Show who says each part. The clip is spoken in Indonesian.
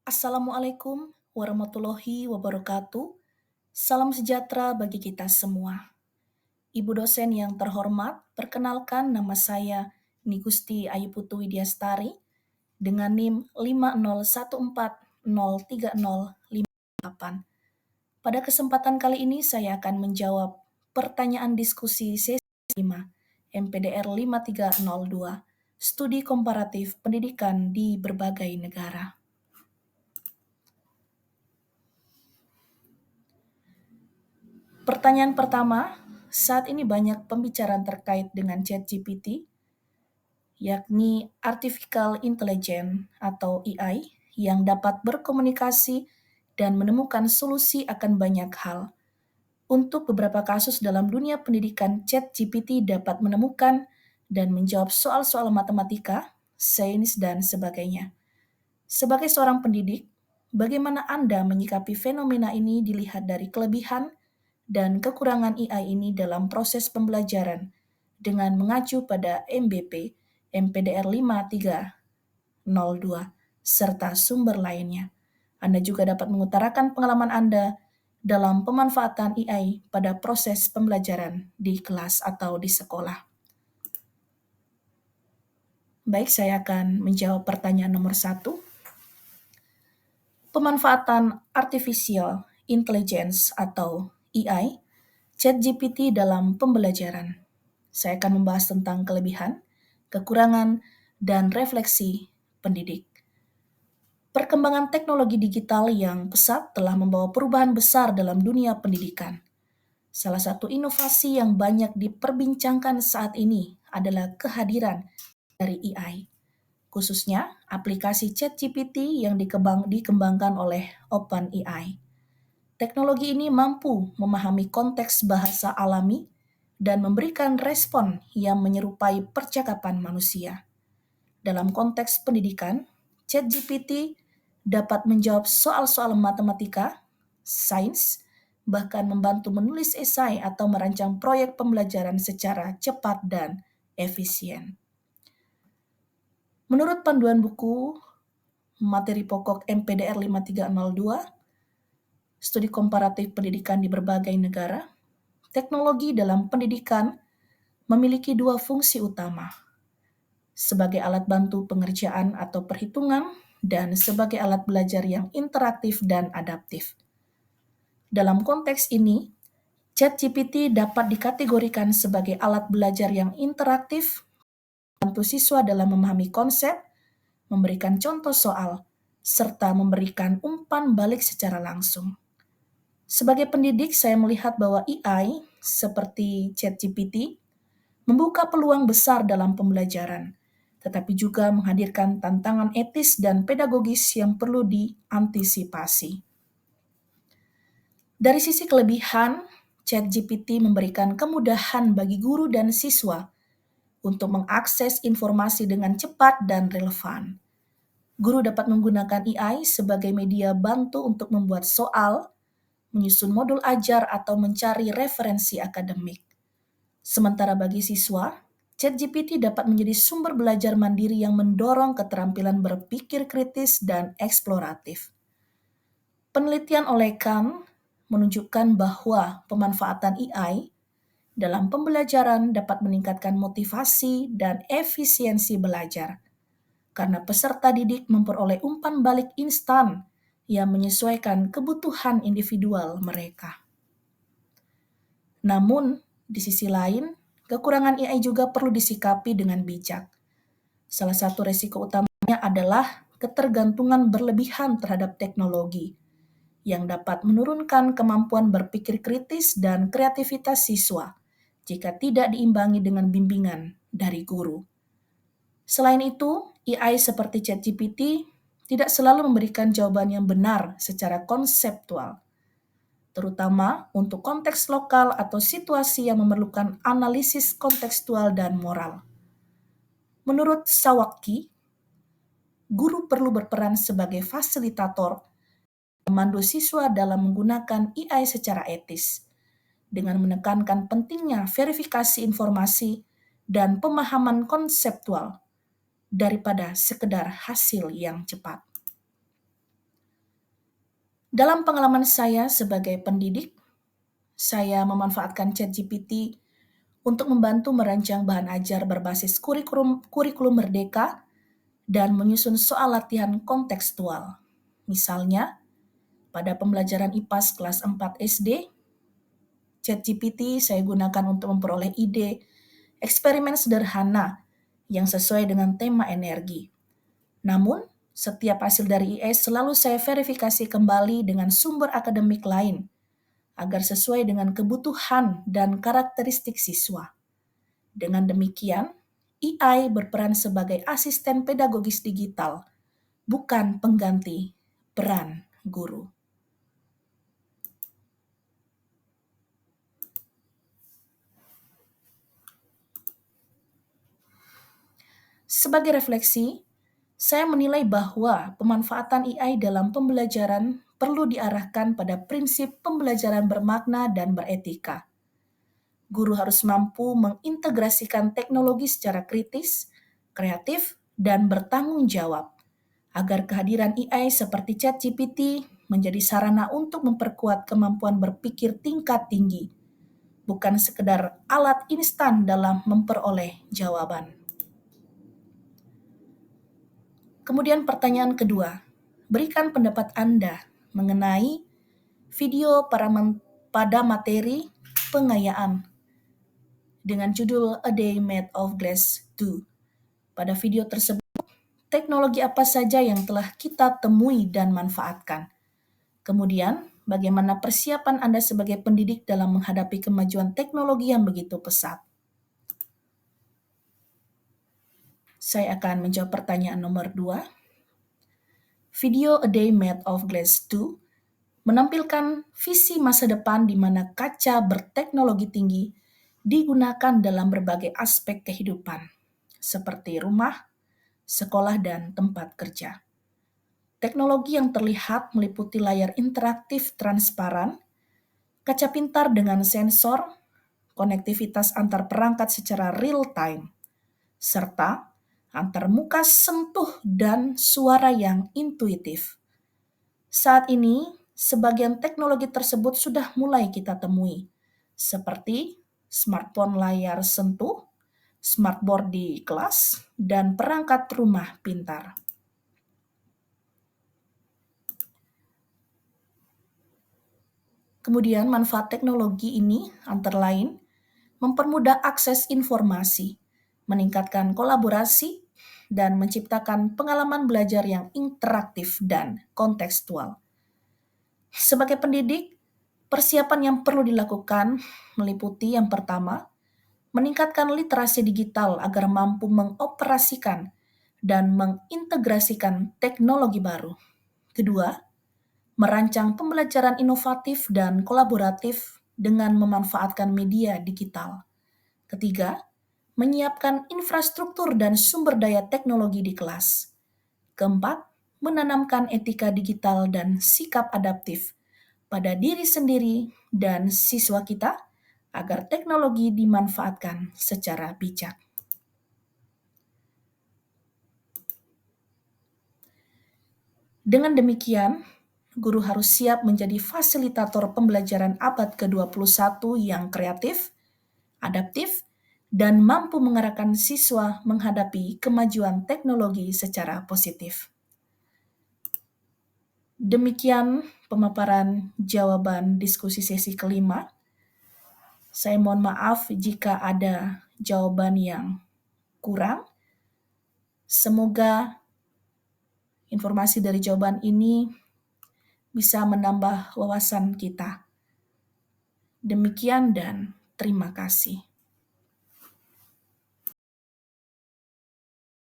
Speaker 1: Assalamualaikum warahmatullahi wabarakatuh. Salam sejahtera bagi kita semua. Ibu dosen yang terhormat, perkenalkan nama saya Nigusti Ayu Putu Widyastari dengan NIM 501403058. Pada kesempatan kali ini saya akan menjawab pertanyaan diskusi sesi 5 MPDR 5302, Studi Komparatif Pendidikan di Berbagai Negara. Pertanyaan pertama, saat ini banyak pembicaraan terkait dengan ChatGPT, yakni Artificial Intelligence atau AI, yang dapat berkomunikasi dan menemukan solusi akan banyak hal. Untuk beberapa kasus dalam dunia pendidikan, ChatGPT dapat menemukan dan menjawab soal-soal matematika, sains, dan sebagainya. Sebagai seorang pendidik, bagaimana Anda menyikapi fenomena ini dilihat dari kelebihan dan kekurangan AI ini dalam proses pembelajaran dengan mengacu pada MBP, MPDR 5302, serta sumber lainnya. Anda juga dapat mengutarakan pengalaman Anda dalam pemanfaatan AI pada proses pembelajaran di kelas atau di sekolah. Baik, saya akan menjawab pertanyaan nomor 1. Pemanfaatan Artificial Intelligence atau AI, ChatGPT dalam pembelajaran. Saya akan membahas tentang kelebihan, kekurangan, dan refleksi pendidik. Perkembangan teknologi digital yang pesat telah membawa perubahan besar dalam dunia pendidikan. Salah satu inovasi yang banyak diperbincangkan saat ini adalah kehadiran dari AI, khususnya aplikasi ChatGPT yang dikembangkan oleh OpenAI. Teknologi ini mampu memahami konteks bahasa alami dan memberikan respon yang menyerupai percakapan manusia. Dalam konteks pendidikan, ChatGPT dapat menjawab soal-soal matematika, sains, bahkan membantu menulis esai atau merancang proyek pembelajaran secara cepat dan efisien. Menurut panduan buku materi pokok MPDR 5302, Studi Komparatif Pendidikan di Berbagai Negara, teknologi dalam pendidikan memiliki dua fungsi utama, sebagai alat bantu pengerjaan atau perhitungan dan sebagai alat belajar yang interaktif dan adaptif. Dalam konteks ini, ChatGPT dapat dikategorikan sebagai alat belajar yang interaktif, membantu siswa dalam memahami konsep, memberikan contoh soal, serta memberikan umpan balik secara langsung. Sebagai pendidik, saya melihat bahwa AI seperti ChatGPT membuka peluang besar dalam pembelajaran, tetapi juga menghadirkan tantangan etis dan pedagogis yang perlu diantisipasi. Dari sisi kelebihan, ChatGPT memberikan kemudahan bagi guru dan siswa untuk mengakses informasi dengan cepat dan relevan. Guru dapat menggunakan AI sebagai media bantu untuk membuat soal, menyusun modul ajar, atau mencari referensi akademik. Sementara bagi siswa, ChatGPT dapat menjadi sumber belajar mandiri yang mendorong keterampilan berpikir kritis dan eksploratif. Penelitian oleh Kahn menunjukkan bahwa pemanfaatan AI dalam pembelajaran dapat meningkatkan motivasi dan efisiensi belajar, karena peserta didik memperoleh umpan balik instan yang menyesuaikan kebutuhan individual mereka. Namun, di sisi lain, kekurangan AI juga perlu disikapi dengan bijak. Salah satu risiko utamanya adalah ketergantungan berlebihan terhadap teknologi, yang dapat menurunkan kemampuan berpikir kritis dan kreativitas siswa jika tidak diimbangi dengan bimbingan dari guru. Selain itu, AI seperti ChatGPT tidak selalu memberikan jawaban yang benar secara konseptual, terutama untuk konteks lokal atau situasi yang memerlukan analisis kontekstual dan moral. Menurut Sawaki, guru perlu berperan sebagai fasilitator, memandu siswa dalam menggunakan AI secara etis, dengan menekankan pentingnya verifikasi informasi dan pemahaman konseptual daripada sekedar hasil yang cepat. Dalam pengalaman saya sebagai pendidik, saya memanfaatkan ChatGPT untuk membantu merancang bahan ajar berbasis kurikulum merdeka dan menyusun soal latihan kontekstual. Misalnya, pada pembelajaran IPAS kelas 4 SD, ChatGPT saya gunakan untuk memperoleh ide eksperimen sederhana yang sesuai dengan tema energi. Namun, setiap hasil dari IS selalu saya verifikasi kembali dengan sumber akademik lain agar sesuai dengan kebutuhan dan karakteristik siswa. Dengan demikian, AI berperan sebagai asisten pedagogis digital, bukan pengganti peran guru. Sebagai refleksi, saya menilai bahwa pemanfaatan AI dalam pembelajaran perlu diarahkan pada prinsip pembelajaran bermakna dan beretika. Guru harus mampu mengintegrasikan teknologi secara kritis, kreatif, dan bertanggung jawab, agar kehadiran AI seperti ChatGPT menjadi sarana untuk memperkuat kemampuan berpikir tingkat tinggi, bukan sekedar alat instan dalam memperoleh jawaban. Kemudian pertanyaan kedua, berikan pendapat Anda mengenai video pada materi pengayaan dengan judul A Day Made of Glass 2. Pada video tersebut, teknologi apa saja yang telah kita temui dan manfaatkan? Kemudian, bagaimana persiapan Anda sebagai pendidik dalam menghadapi kemajuan teknologi yang begitu pesat? Saya akan menjawab pertanyaan nomor 2. Video A Day Made of Glass 2 menampilkan visi masa depan di mana kaca berteknologi tinggi digunakan dalam berbagai aspek kehidupan, seperti rumah, sekolah, dan tempat kerja. Teknologi yang terlihat meliputi layar interaktif transparan, kaca pintar dengan sensor, konektivitas antar perangkat secara real-time, serta antar muka sentuh dan suara yang intuitif. Saat ini, sebagian teknologi tersebut sudah mulai kita temui, seperti smartphone layar sentuh, smartboard di kelas, dan perangkat rumah pintar. Kemudian manfaat teknologi ini antara lain mempermudah akses informasi, meningkatkan kolaborasi, dan menciptakan pengalaman belajar yang interaktif dan kontekstual. Sebagai pendidik, persiapan yang perlu dilakukan meliputi yang pertama, meningkatkan literasi digital agar mampu mengoperasikan dan mengintegrasikan teknologi baru. Kedua, merancang pembelajaran inovatif dan kolaboratif dengan memanfaatkan media digital. Ketiga, menyiapkan infrastruktur dan sumber daya teknologi di kelas. Keempat, menanamkan etika digital dan sikap adaptif pada diri sendiri dan siswa kita agar teknologi dimanfaatkan secara bijak. Dengan demikian, guru harus siap menjadi fasilitator pembelajaran abad ke-21 yang kreatif, adaptif, dan mampu mengarahkan siswa menghadapi kemajuan teknologi secara positif. Demikian pemaparan jawaban diskusi sesi kelima. Saya mohon maaf jika ada jawaban yang kurang. Semoga informasi dari jawaban ini bisa menambah wawasan kita. Demikian dan terima kasih.